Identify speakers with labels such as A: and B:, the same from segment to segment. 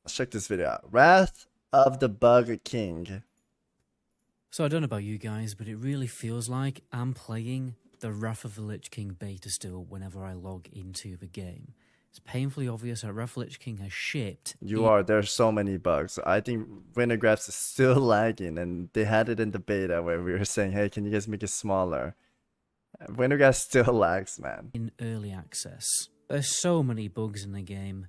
A: Let's check this video out. Wrath of the Bug King.
B: So I don't know about you guys, but it really feels like I'm playing the Wrath of the Lich King beta still whenever I log into the game. It's painfully obvious that Wrath of the Lich King has shipped.
A: There's so many bugs. I think Wintergrass is still lagging, and they had it in the beta where we were saying, hey, can you guys make it smaller? Wintergrass still lags, man.
B: In early access. There's so many bugs in the game.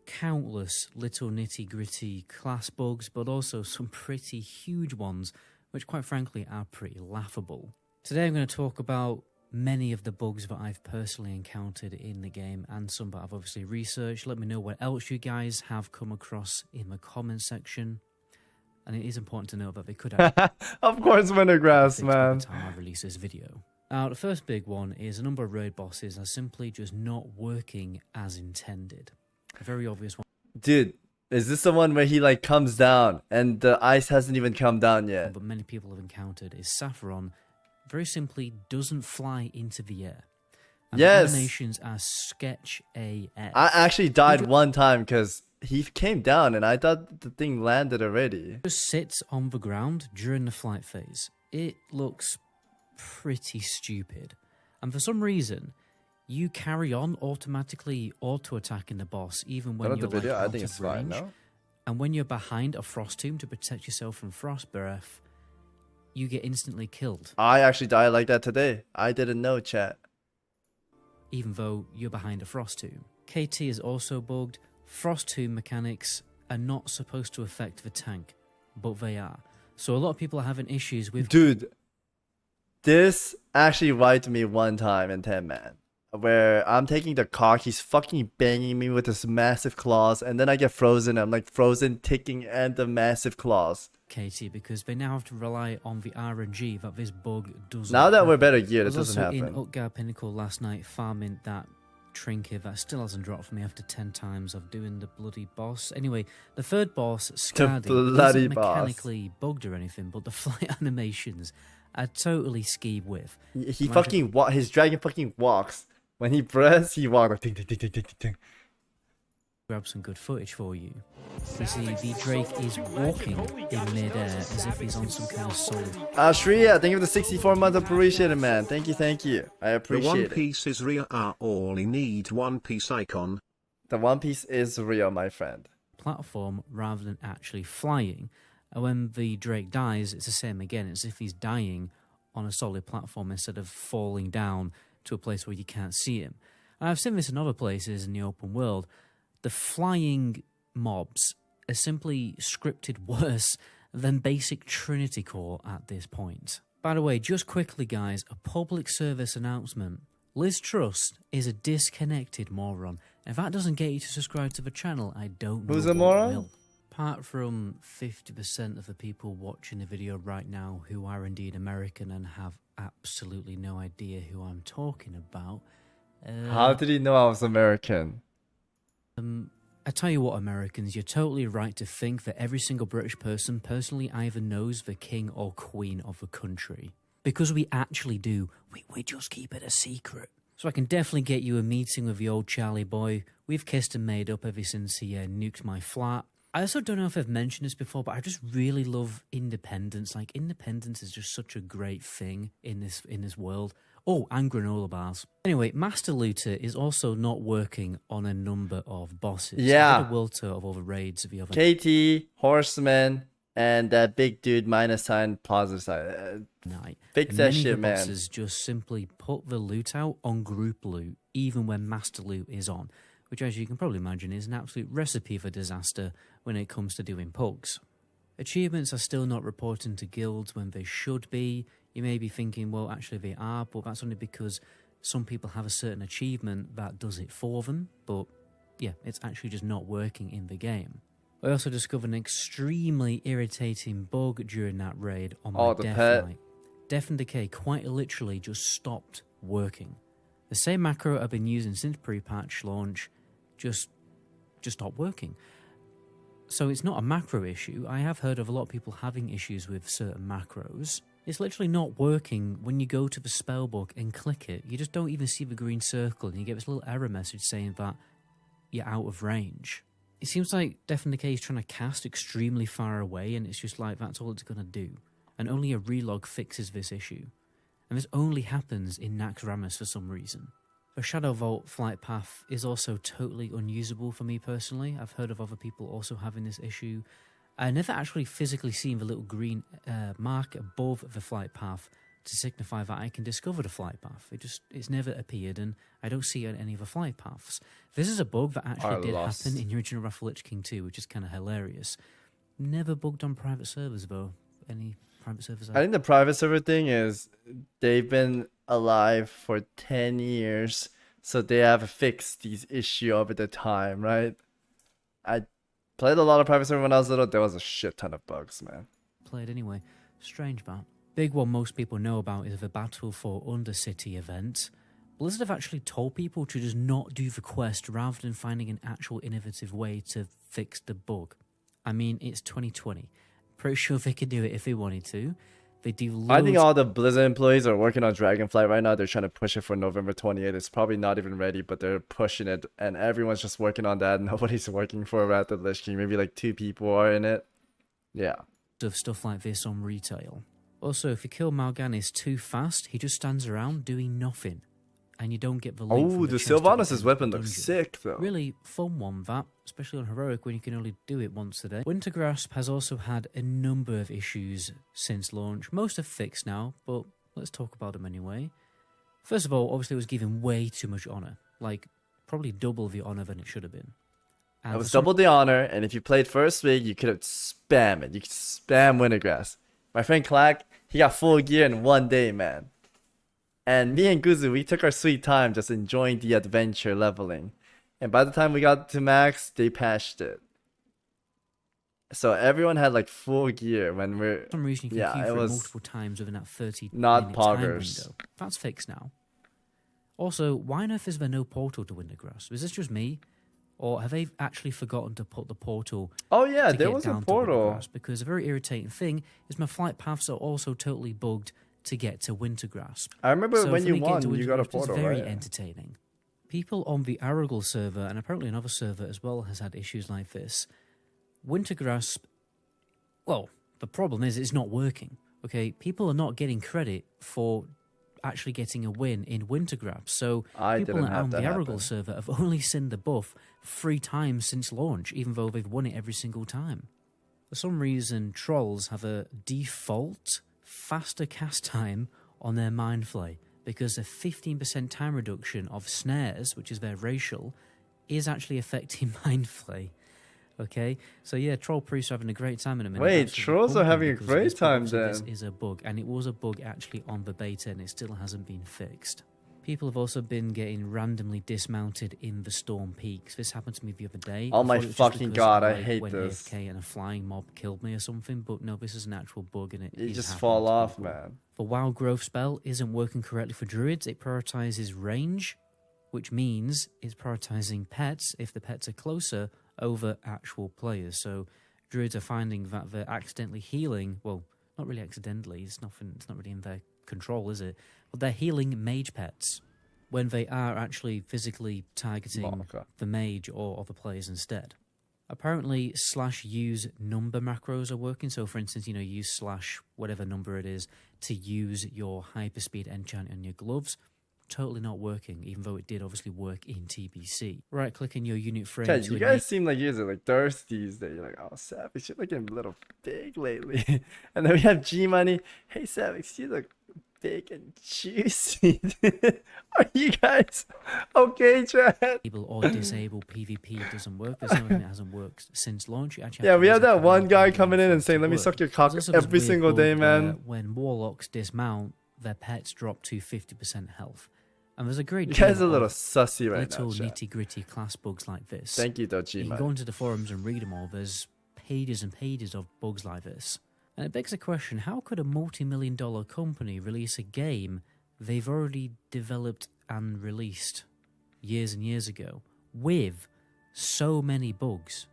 B: Countless little nitty-gritty class bugs, but also some pretty huge ones, which quite frankly are pretty laughable. Today I'm going to talk about many of the bugs that I've personally encountered in the game and some that I've obviously researched. Let me know what else you guys have come across in the comment section. And it is important to note that they could actually
A: of course, Wintergrass, man.
B: by the time I release this video. Now, the first big one is a number of raid bosses are simply just not working as intended. A very obvious one.
A: Dude, is this the one where he like comes down and the ice hasn't even come down yet?
B: But many people have encountered is Saffron very simply doesn't fly into the air. And
A: yes.
B: The animations are sketch AF.
A: I actually died one time because he came down and I thought the thing landed already.
B: Just sits on the ground during the flight phase. It looks pretty stupid. And for some reason, you carry on automatically auto-attacking the boss even when you're like, out of range. No? And when you're behind a frost tomb to protect yourself from frost breath, you get instantly killed.
A: I actually died like that today. I didn't know, chat.
B: Even though you're behind a frost tomb. KT is also bugged. Frost tomb mechanics are not supposed to affect the tank, but they are. So a lot of people are having issues with...
A: Dude, this actually wiped me one time in 10 man. Where I'm taking the cock, he's fucking banging me with his massive claws, and then I get frozen. I'm like frozen, ticking, and the massive claws.
B: KT, because they now have to rely on the RNG that this bug doesn't.
A: Now that
B: happen.
A: we're better geared, it doesn't
B: happen.
A: happen.
B: In Utgar Pinnacle last night, farming that trinket that still hasn't dropped for me after 10 times of doing the bloody boss. Anyway, the third boss, Skadi, isn't mechanically bugged or anything, but the flight animations are totally ski with.
A: He fucking his dragon fucking walks. When he breathes, he walks like ting ting ting ting ting ting.
B: Grab some good footage for you. You see, the Drake is walking in midair as if he's on some kind of solid.
A: Shreya, thank you for the 64 months. Appreciate it, man. Thank you. I appreciate it.
C: The One Piece is real. All you need One Piece icon.
A: The One Piece is real, my friend.
B: Platform rather than actually flying. And when the Drake dies, it's the same again. It's as if he's dying on a solid platform instead of falling down to a place where you can't see him. And I've seen this in other places in the open world. The flying mobs are simply scripted worse than basic Trinity Core at this point. By the way, just quickly guys, a public service announcement. Liz Truss is a disconnected moron. If that doesn't get you to subscribe to the channel, I don't know.
A: Who's a moron?
B: Will. Apart from 50% of the people watching the video right now who are indeed American and have absolutely no idea who I'm talking about.
A: How did he know I was American?
B: I tell you what, Americans, you're totally right to think that every single British person personally either knows the king or queen of the country. Because we actually do. We just keep it a secret. So I can definitely get you a meeting with the old Charlie boy. We've kissed and made up ever since he nuked my flat. I also don't know if I've mentioned this before, but I just really love independence. Like, independence is just such a great thing in this world. Oh, and granola bars. Anyway, Master Looter is also not working on a number of bosses.
A: Yeah.
B: I did a world tour of all the raids of the other.
A: KT, Horseman, and that big dude minus sign, positive sign.
B: Night.
A: Fix that shit, man.
B: Bosses just simply put the loot out on group loot, even when Master Loot is on. Which, as you can probably imagine, is an absolute recipe for disaster when it comes to doing pugs. Achievements are still not reporting to guilds when they should be. You may be thinking, well, actually they are, but that's only because some people have a certain achievement that does it for them. But, yeah, it's actually just not working in the game. I also discovered an extremely irritating bug during that raid on my Death Knight. Death and Decay quite literally just stopped working. The same macro I've been using since pre-patch launch just stopped working. So it's not a macro issue. I have heard of a lot of people having issues with certain macros. It's literally not working when you go to the spellbook and click it. You just don't even see the green circle and you get this little error message saying that you're out of range. It seems like Defin Decay is trying to cast extremely far away, and it's just like, that's all it's going to do. And only a relog fixes this issue. And this only happens in Naxxramas for some reason. The Shadow Vault flight path is also totally unusable for me personally. I've heard of other people also having this issue. I never actually physically seen the little green mark above the flight path to signify that I can discover the flight path. It's never appeared, and I don't see it on any of the flight paths. This is a bug that actually did happen in the original Wrath of Lich King 2, which is kind of hilarious. Never bugged on private servers though. Any private servers?
A: I think the private server thing is they've been alive for 10 years, so they have fixed these issues over the time, right? I played a lot of private server when I was little. There was a shit ton of bugs, man.
B: Played anyway. Strange, man. Big one most people know about is the Battle for Undercity event. Blizzard have actually told people to just not do the quest rather than finding an actual innovative way to fix the bug. I mean, it's 2020. Pretty sure they could do it if they wanted to. They do loads.
A: I think all the Blizzard employees are working on Dragonflight right now. They're trying to push it for November 28th. It's probably not even ready, but they're pushing it, and everyone's just working on that. Nobody's working for Wrath of Lich King. Maybe like 2 people are in it. Yeah.
B: Of stuff like this on retail. Also, if you kill Mal'Ganis too fast, he just stands around doing nothing. And you don't get the loot.
A: Oh, the Sylvanas' weapon looks sick, though.
B: Really fun one, that. Especially on Heroic, when you can only do it once a day. Wintergrasp has also had a number of issues since launch. Most are fixed now, but let's talk about them anyway. First of all, obviously it was given way too much honor. Like, probably double the honor than it should have been. And
A: it was double the honor, and if you played first week, you could have spam it. You could spam Wintergrass. My friend Clack, he got full gear in 1 day, man. And me and Guzu, we took our sweet time just enjoying the adventure leveling. And by the time we got to max, they patched it. So everyone had like full gear when we're...
B: For some reason you can queue for it multiple times within that 30
A: not
B: minute time
A: poggers.
B: window. That's fixed now. Also, why on earth is there no portal to Wintergrass? Is this just me? Or have they actually forgotten to put the portal?
A: Oh yeah,
B: to
A: there
B: get
A: was a
B: down to
A: portal.
B: Wintergrass? Because a very irritating thing is my flight paths are also totally bugged to get to Wintergrass.
A: I remember
B: So
A: when
B: for
A: you
B: me getting to
A: won, you got a
B: Wintergrass,
A: portal,
B: it's very
A: right?
B: entertaining. People on the Aragorn server, and apparently another server as well, has had issues like this. Wintergrasp, well, the problem is it's not working. Okay, people are not getting credit for actually getting a win in Wintergrasp. So people on the Aragorn server have only seen the buff 3 times since launch, even though they've won it every single time. For some reason, trolls have a default faster cast time on their Mindflay, because a 15% time reduction of snares, which is their racial, is actually affecting Mindflay. Okay, so yeah, troll priests are having a great time in a minute.
A: Wait, trolls are having a great time then.
B: This is a bug, and it was a bug actually on the beta, and it still hasn't been fixed. People have also been getting randomly dismounted in the Storm Peaks. This happened to me the other day.
A: Oh my fucking god, I hate
B: went
A: this.
B: AFK and a flying mob killed me or something, but no, this is an actual bug, and
A: You just fall off, man.
B: The WoW growth spell isn't working correctly for druids. It prioritizes range, which means it's prioritizing pets if the pets are closer over actual players. So druids are finding that they're accidentally healing. Well, not really accidentally. It's not really in their control, is it? But they're healing mage pets when they are actually physically targeting the mage or other players instead. Apparently, /use number macros are working. So, for instance, use / whatever number it is to use your hyperspeed enchant on your gloves. Totally not working, even though it did obviously work in TBC. Right-click in your unit frame.
A: Chad, you guys seem like you guys are like thirsties. That you're like, oh, Savix, you're looking a little big lately. And then we have G Money. Hey, Savix, you look big and juicy. Are you guys okay, Chad?
B: Enable or disable PvP doesn't work. There's something that hasn't worked since launch.
A: Yeah, we have that one guy coming in and saying, let me suck your cock every single day, man.
B: When warlocks dismount, their pets drop to 50% health. And there's a great
A: You guys are a little sussy right now,
B: little nitty-gritty class bugs like this.
A: Thank you, though, G-Man.
B: You can go into the forums and read them all. There's pages and pages of bugs like this. And it begs the question, how could a multi-million-dollar company release a game they've already developed and released years and years ago with so many bugs?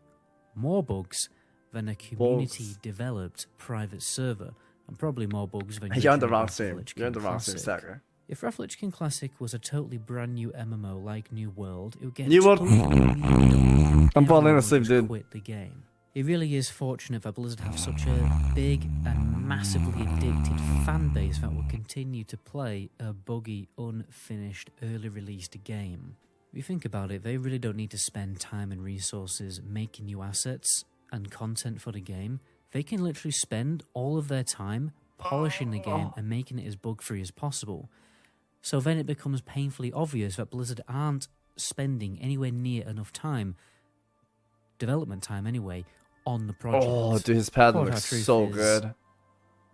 B: More bugs than a community-developed private server. And probably more bugs than...
A: You're on the wrong stream. You're on the wrong stream, Sacker.
B: If Wrath of Lich King Classic was a totally brand new MMO like New World, it would get
A: New World. I'm falling
B: everyone
A: asleep,
B: just
A: dude.
B: quit the game. It really is fortunate that Blizzard have such a big and massively addicted fan base that will continue to play a buggy, unfinished, early released game. If you think about it, they really don't need to spend time and resources making new assets and content for the game. They can literally spend all of their time polishing the game and making it as bug-free as possible. So then it becomes painfully obvious that Blizzard aren't spending anywhere near enough time, development time anyway, on the project.
A: Oh, dude, his Paladin
B: Quite
A: looks
B: how truth
A: so
B: is,
A: good.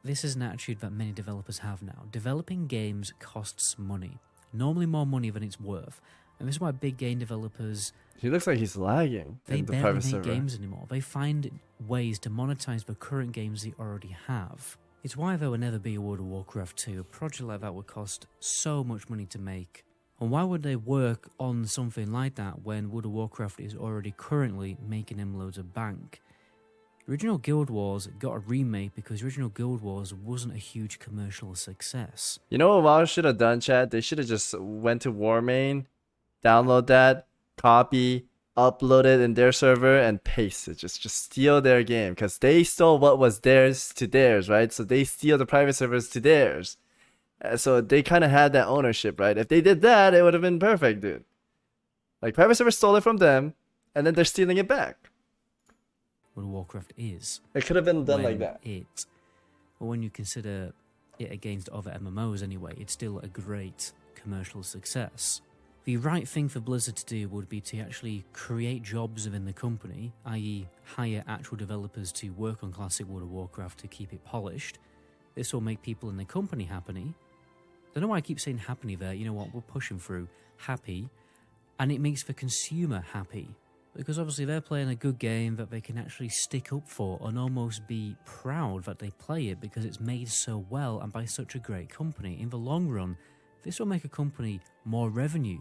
B: This is an attitude that many developers have now. Developing games costs money, normally more money than it's worth. And this is why big game developers,
A: He looks like he's lagging
B: they
A: in the
B: barely
A: private
B: make
A: server.
B: games anymore. They find ways to monetize the current games they already have. It's why there will never be a World of Warcraft 2. A project like that would cost so much money to make. And why would they work on something like that when World of Warcraft is already currently making them loads of bank? Original Guild Wars got a remake because original Guild Wars wasn't a huge commercial success.
A: You know what WoW should have done, chat? They should have just went to Warmain, download that, copy, upload it in their server, and paste it. Just steal their game, because they stole what was theirs to theirs, right? So they steal the private servers to theirs. So they kind of had that ownership, right? If they did that, it would have been perfect, dude. Like, private servers stole it from them, and then they're stealing it back.
B: World of Warcraft is.
A: It could have been done like
B: when
A: that.
B: When you consider it against other MMOs anyway, it's still a great commercial success. The right thing for Blizzard to do would be to actually create jobs within the company, i.e. hire actual developers to work on classic World of Warcraft to keep it polished. This will make people in the company happy. I don't know why I keep saying happy there, you know what, we're pushing through. Happy. And it makes the consumer happy. Because obviously they're playing a good game that they can actually stick up for and almost be proud that they play it because it's made so well and by such a great company. In the long run, this will make a company more revenue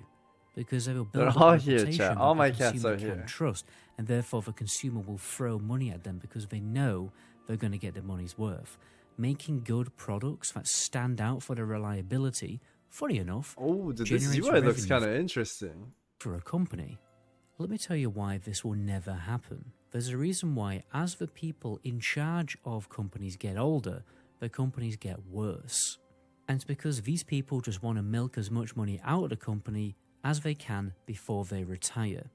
B: because they will build up
A: They're all
B: a
A: here,
B: reputation
A: chat.
B: that
A: All
B: the
A: my cats
B: consumer
A: are
B: can
A: here.
B: trust, and therefore the consumer will throw money at them because they know they're going to get their money's worth. Making good products that stand out for their reliability, funny enough,
A: Oh, dude, this
B: generates
A: UI looks
B: revenue
A: kind of interesting.
B: for a company. Let me tell you why this will never happen. There's a reason why, as the people in charge of companies get older, the companies get worse. And it's because these people just want to milk as much money out of the company as they can before they retire.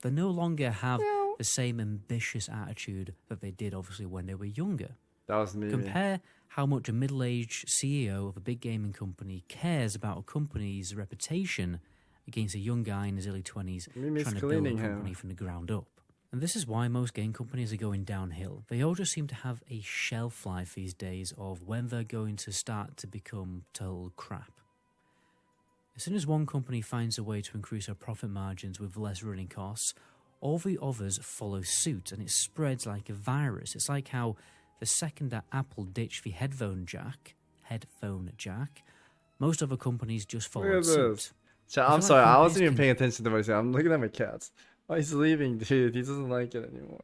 B: They no longer have the same ambitious attitude that they did obviously when they were younger.
A: That was me.
B: Compare how much a middle-aged CEO of a big gaming company cares about a company's reputation against a young guy in his early 20s
A: Mimi's
B: trying to build a
A: cleaning him.
B: company from the ground up. And this is why most game companies are going downhill. They all just seem to have a shelf life these days of when they're going to start to become total crap. As soon as one company finds a way to increase their profit margins with less running costs, all the others follow suit and it spreads like a virus. It's like how the second that Apple ditched the headphone jack, most other companies just
A: Look
B: followed
A: at
B: suit.
A: this. Chat,
B: I
A: I'm
B: feel like
A: sorry, I
B: companies
A: wasn't even
B: can-
A: paying attention to what he's saying. I'm looking at my cats. Oh, he's leaving, dude. He doesn't like it anymore.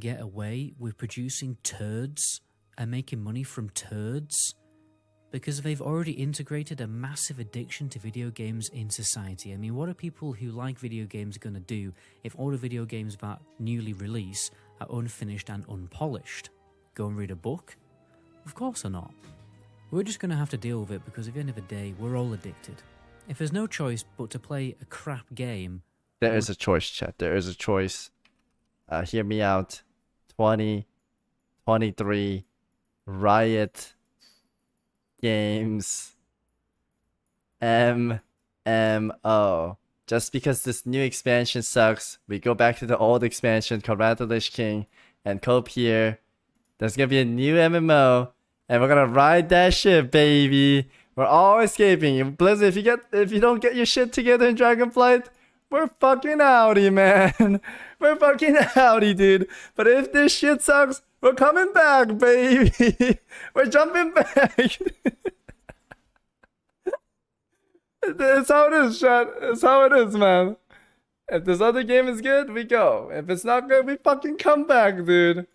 B: Get away with producing turds and making money from turds because they've already integrated a massive addiction to video games in society. I mean, what are people who like video games going to do if all the video games that newly release are unfinished and unpolished? Go and read a book? Of course they're not. We're just going to have to deal with it because at the end of the day, we're all addicted. If there's no choice but to play a crap game,
A: There is a choice, chat. There is a choice. Hear me out. 2023 Riot Games MMO. Just because this new expansion sucks, we go back to the old expansion called Wrath of the Lich King and Cope here. There's gonna be a new MMO, and we're gonna ride that shit, baby. We're all escaping. Blizzard, if you don't get your shit together in Dragonflight, we're fucking outie, man. We're fucking outie, dude. But if this shit sucks, we're coming back, baby. We're jumping back. It's how it is, chat. It's how it is, man. If this other game is good, we go. If it's not good, we fucking come back, dude.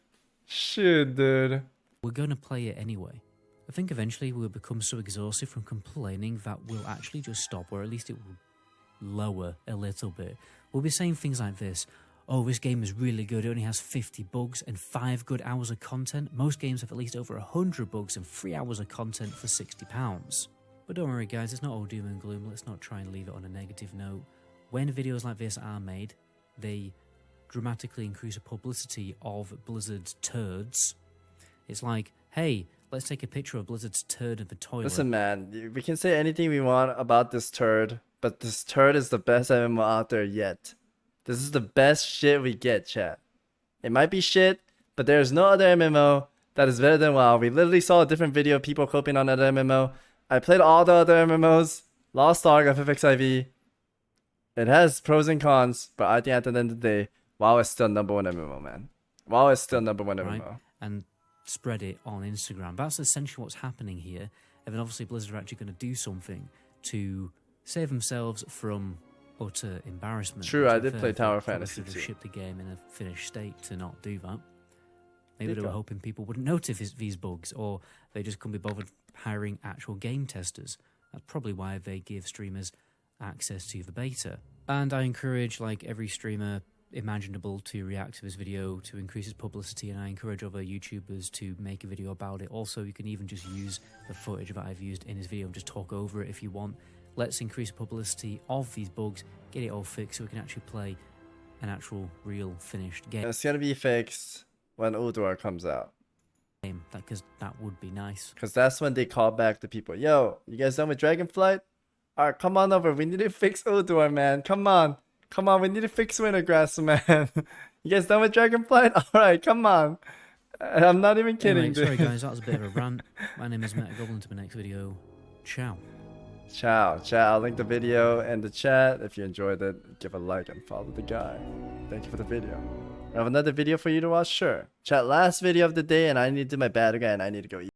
A: Shit, dude.
B: we're going to play it anyway. I think eventually we'll become so exhausted from complaining that we'll actually just stop, or at least it will lower a little bit. We'll be saying things like this. Oh, this game is really good. It only has 50 bugs and 5 good hours of content. Most games have at least over 100 bugs and 3 hours of content for £60. But don't worry guys, it's not all doom and gloom. Let's not try and leave it on a negative note. When videos like this are made, they dramatically increase the publicity of Blizzard's turds. It's like, hey, let's take a picture of Blizzard's turd in the toilet.
A: Listen, man, we can say anything we want about this turd, but this turd is the best MMO out there yet. This is the best shit we get, chat. It might be shit, but there's no other MMO that is better than WoW. We literally saw a different video of people coping on that MMO. I played all the other MMOs, Lost Ark, FFXIV. It has pros and cons, but I think at the end of the day, WoW is still #1 MMO, man. WoW is still #1 MMO.
B: Right? And spread it on Instagram. That's essentially what's happening here. And then obviously Blizzard are actually going to do something to save themselves from utter embarrassment.
A: True, I did play Tower Fantasy
B: should have
A: too.
B: shipped the game in a finished state to not do that. Maybe they were hoping people wouldn't notice these bugs, or they just couldn't be bothered hiring actual game testers. That's probably why they give streamers access to the beta. And I encourage like every streamer imaginable to react to this video to increase its publicity, and I encourage other YouTubers to make a video about it. Also, you can even just use the footage that I've used in this video and just talk over it if you want. Let's increase the publicity of these bugs, get it all fixed so we can actually play an actual, real, finished game.
A: It's gonna be fixed when Ulduar comes out.
B: Because that would be nice.
A: Because that's when they call back the people. Yo, you guys done with Dragonflight? Alright, come on over. We need to fix Ulduar, man. Come on. Come on, we need to fix Wintergrass, man. You guys done with Dragonflight? Alright, come on. I'm not even kidding,
B: Anyway,
A: dude.
B: sorry guys, that was a bit of a rant. My name is MetaGoblin. To the next video. Ciao.
A: Ciao. I'll link the video in the chat. If you enjoyed it, give a like and follow the guy. Thank you for the video. I have another video for you to watch? Sure. Chat, last video of the day, and I need to do my bad guy, and I need to go eat.